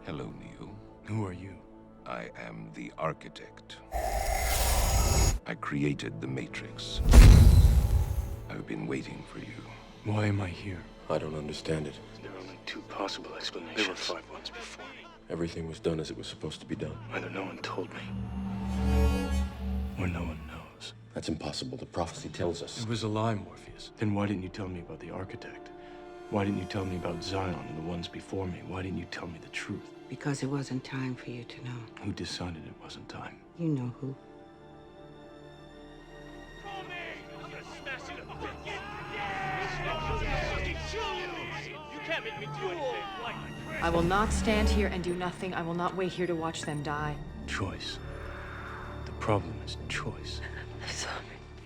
Hello, Neo. Who are you? I am the architect. I created the Matrix. I've been waiting for you. Why am I here? I don't understand it. There are only two possible explanations. There were 5 ones before me. Everything was done as it was supposed to be done. Either no one told me, or no one knows. That's impossible. The prophecy tells us. It was a lie, Morpheus. Then why didn't you tell me about the architect? Why didn't you tell me about Zion and the ones before me? Why didn't you tell me the truth? Because it wasn't time for you to know. Who decided it wasn't time? You know who. I will not stand here and do nothing. I will not wait here to watch them die. Choice. The problem is choice.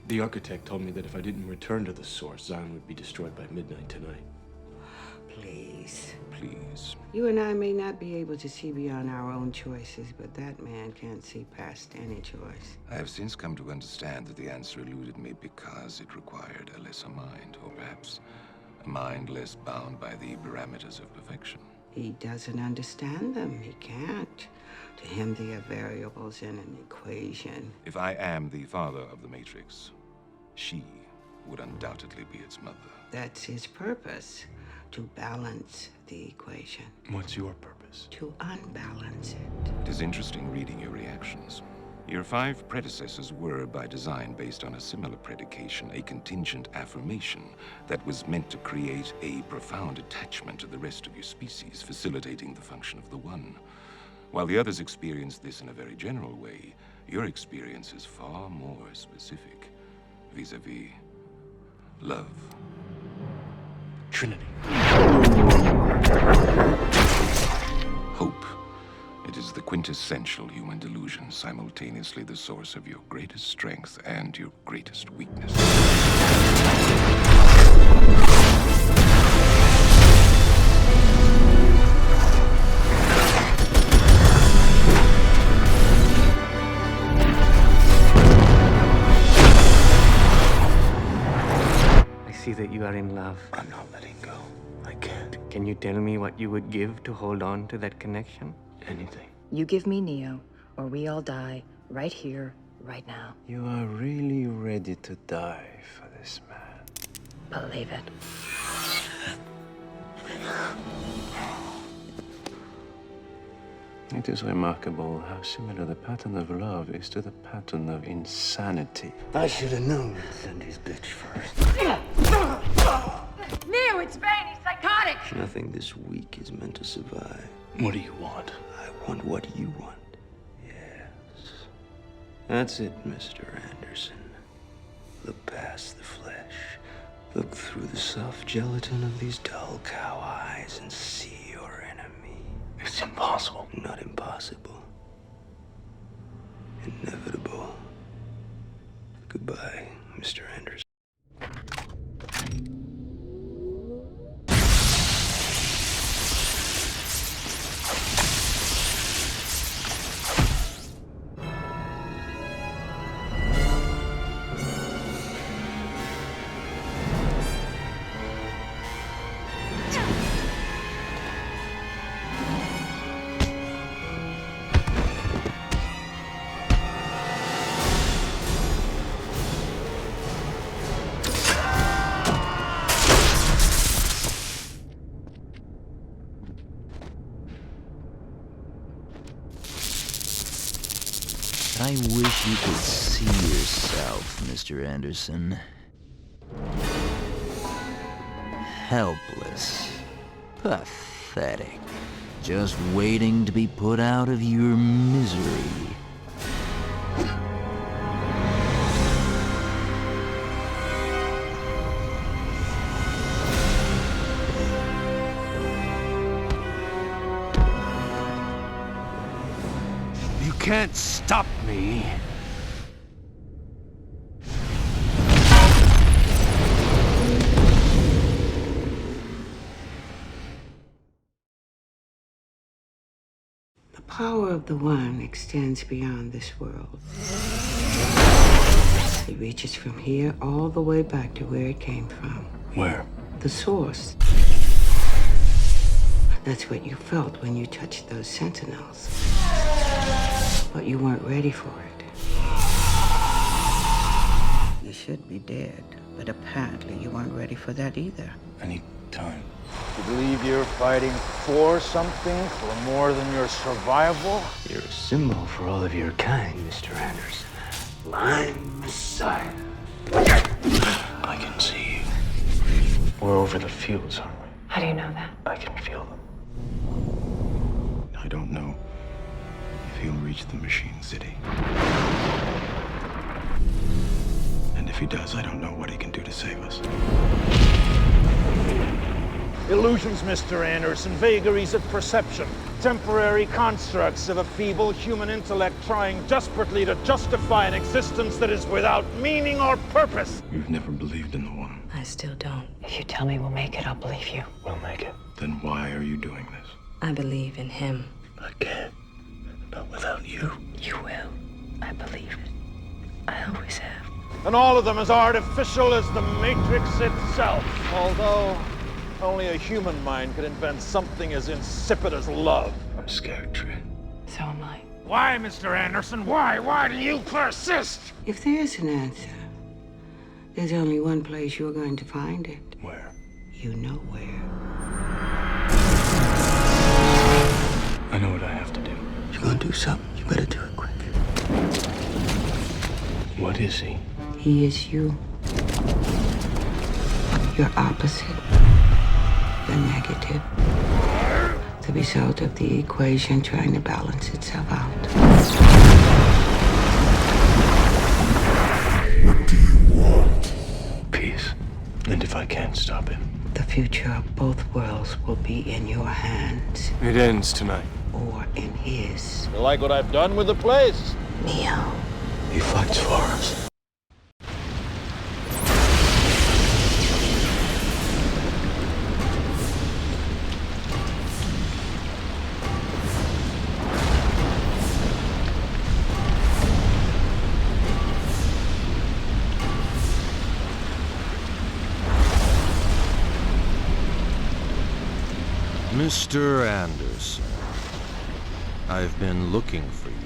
The architect told me that if I didn't return to the source, Zion would be destroyed by midnight tonight. Please. Please. You and I may not be able to see beyond our own choices, but that man can't see past any choice. I have since come to understand that the answer eluded me because it required a lesser mind, or perhaps a mind less bound by the parameters of perfection. He doesn't understand them. He can't. To him, they are variables in an equation. If I am the father of the Matrix, she would undoubtedly be its mother. That's his purpose, to balance the equation. What's your purpose? To unbalance it. It is interesting reading your reactions. Your 5 predecessors were, by design, based on a similar predication, a contingent affirmation that was meant to create a profound attachment to the rest of your species, facilitating the function of the One. While the others experienced this in a very general way, your experience is far more specific, vis-a-vis love. Trinity. Hope. It is the quintessential human delusion, simultaneously the source of your greatest strength and your greatest weakness. I see that you are in love. I'm not letting go. I can't. Can you tell me what you would give to hold on to that connection? Anything. You give me Neo, or we all die right here, right now. You are really ready to die for this man. Believe it. It is remarkable how similar the pattern of love is to the pattern of insanity. I should have known to send his bitch first. Neo, it's Bane. He's psychotic. Nothing this weak is meant to survive. What do you want? I want what you want. Yes. That's it, Mr. Anderson. Look past the flesh. Look through the soft gelatin of these dull cow eyes and see your enemy. It's impossible. Not impossible. Inevitable. Goodbye, Mr. Anderson. I wish you could see yourself, Mr. Anderson. Helpless. Pathetic. Just waiting to be put out of your misery. You can't stop me. The power of the One extends beyond this world. It reaches from here all the way back to where it came from. Where? The source. That's what you felt when you touched those sentinels. But you weren't ready for it. You should be dead, but apparently you weren't ready for that either. I need time. You believe you're fighting for something, for more than your survival? You're a symbol for all of your kind, Mr. Anderson. I'm Messiah. I can see you. We're over the fields, aren't we? How do you know that? I can feel them. I don't know if he'll reach the machine city. And if he does, I don't know what he can do to save us. Illusions, Mr. Anderson, vagaries of perception, temporary constructs of a feeble human intellect trying desperately to justify an existence that is without meaning or purpose. You've never believed in the one. I still don't. If you tell me we'll make it, I'll believe you. We'll make it. Then why are you doing this? I believe in him. I can't. Not without you. You will. I believe it. I always have. And all of them as artificial as the Matrix itself. Although only a human mind could invent something as insipid as love. I'm scared, Trin. So am I. Why, Mr. Anderson? Why? Why do you persist? If there is an answer, there's only one place you're going to find it. Where? You know where. I know what I have to do. You're gonna do something. You better do it quick. What is he? He is you. Your opposite. Your negative. The result of the equation trying to balance itself out. Peace. And if I can't stop him? The future of both worlds will be in your hands. It ends tonight. Or in his. You like what I've done with the place? Neo. He fights for us. Mr. Anderson, I've been looking for you.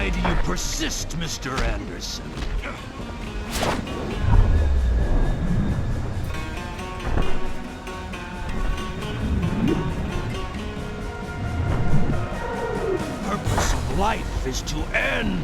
Why do you persist, Mr. Anderson? Purpose of life is to end.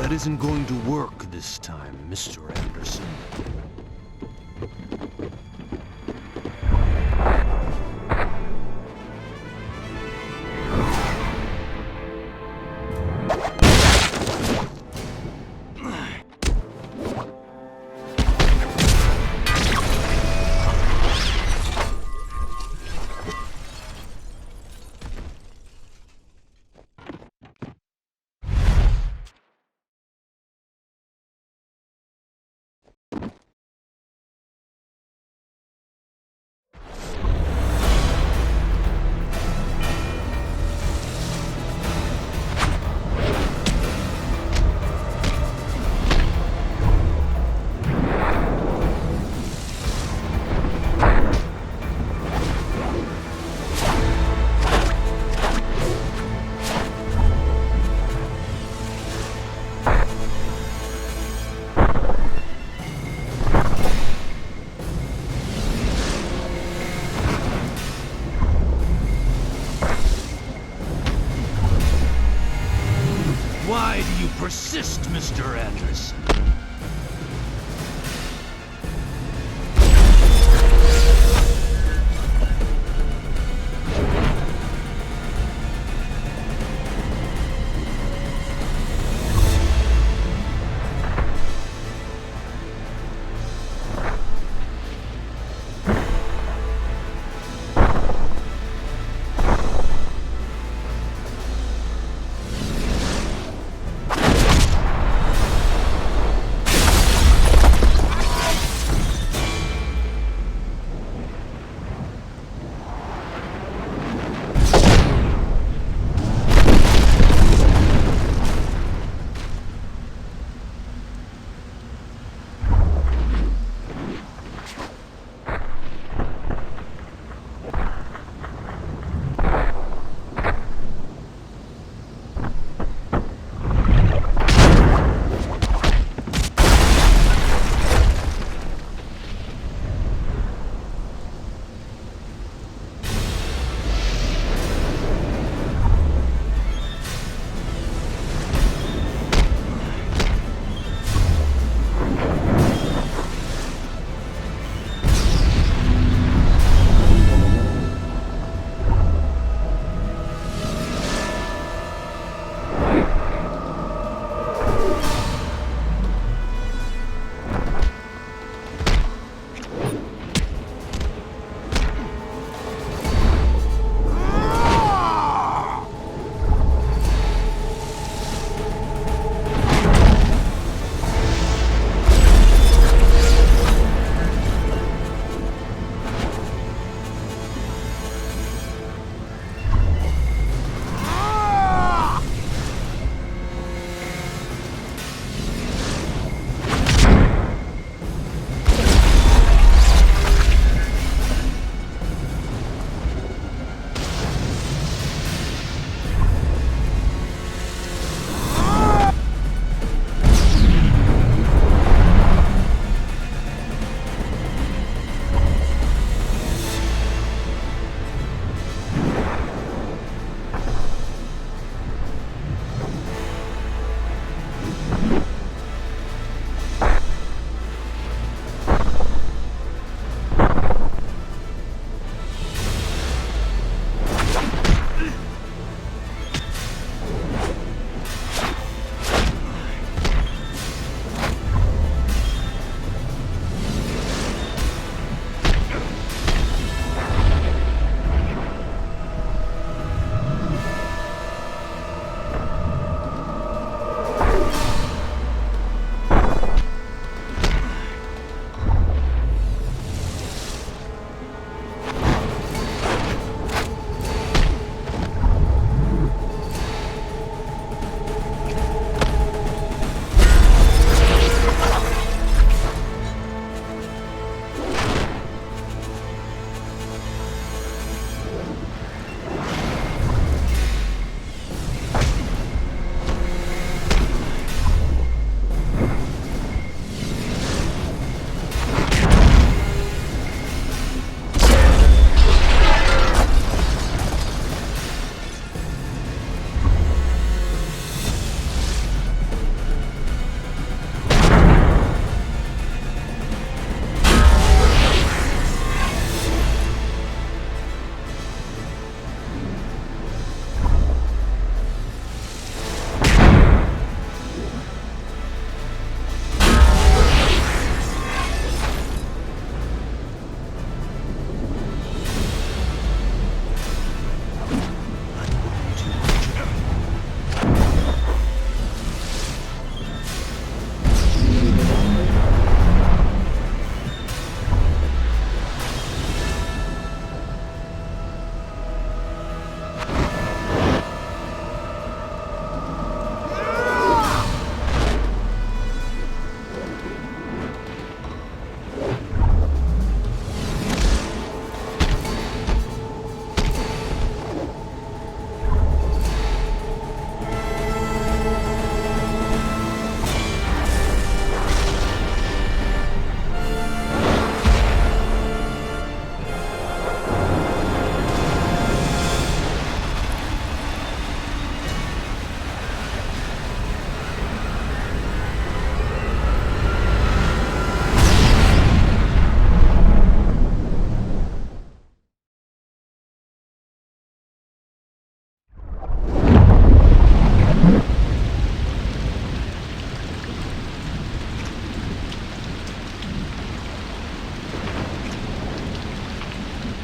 That isn't going to work this time, Mr. Anderson. Why do you persist, Mr. Anderson?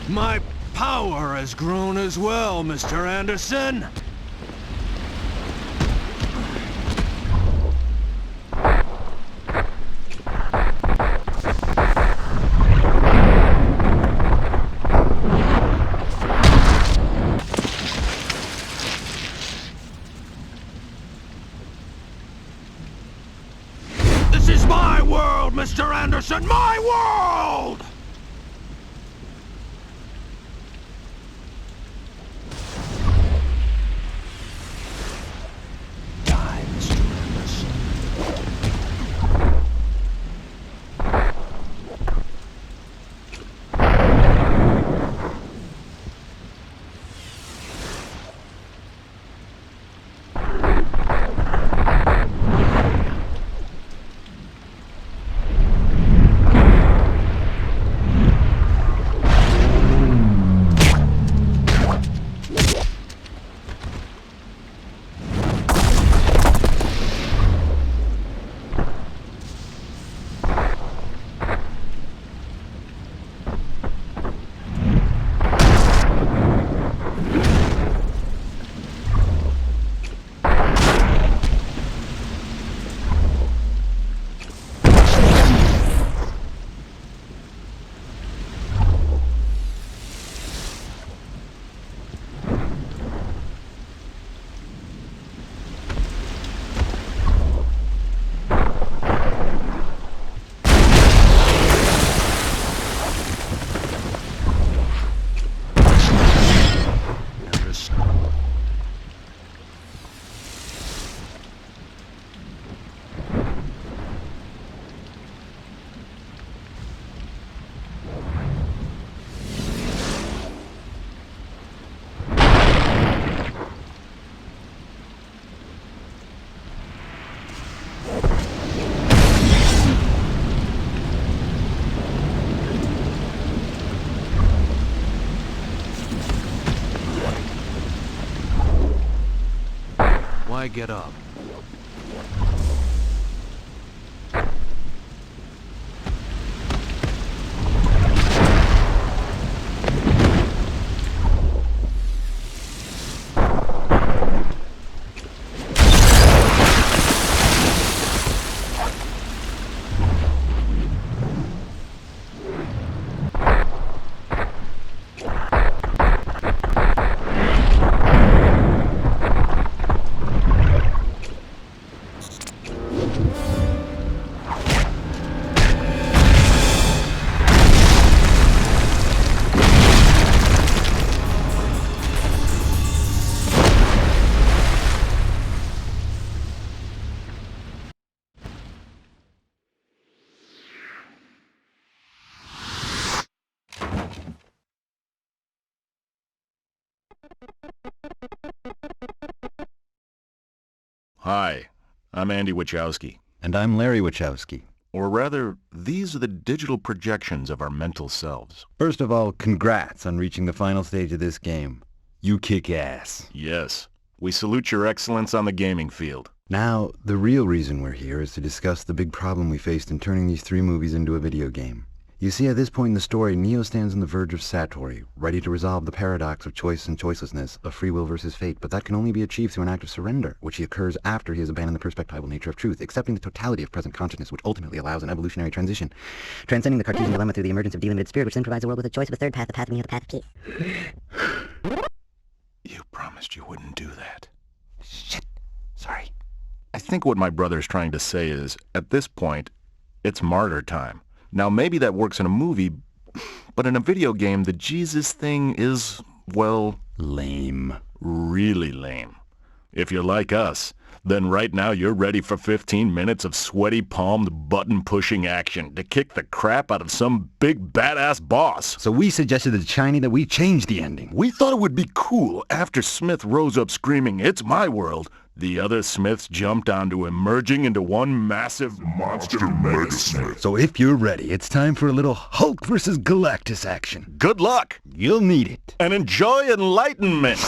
My power has grown as well, Mr. Anderson. This is my world, Mr. Anderson! My world! Die, Mr. Anderson. Why get up? Hi, I'm Andy Wachowski. And I'm Larry Wachowski. Or rather, these are the digital projections of our mental selves. First of all, congrats on reaching the final stage of this game. You kick ass. Yes, we salute your excellence on the gaming field. Now, the real reason we're here is to discuss the big problem we faced in turning these 3 movies into a video game. You see, at this point in the story, Neo stands on the verge of Satori, ready to resolve the paradox of choice and choicelessness, of free will versus fate, but that can only be achieved through an act of surrender, which occurs after he has abandoned the perspectival nature of truth, accepting the totality of present consciousness, which ultimately allows an evolutionary transition, transcending the Cartesian dilemma through the emergence of delimited spirit, which then provides a world with a choice of a third path, the path of Neo, the path of peace. You promised you wouldn't do that. Shit. Sorry. I think what my brother's trying to say is, at this point, it's martyr time. Now, maybe that works in a movie, but in a video game, the Jesus thing is, well... lame. Really lame. If you're like us, then right now you're ready for 15 minutes of sweaty-palmed, button-pushing action to kick the crap out of some big badass boss. So we suggested to Shiny that we change the ending. We thought it would be cool after Smith rose up screaming, "It's my world." The other Smiths jumped onto him, merging into one massive monster Mega Smith. So if you're ready, it's time for a little Hulk versus Galactus action. Good luck! You'll need it. And enjoy enlightenment!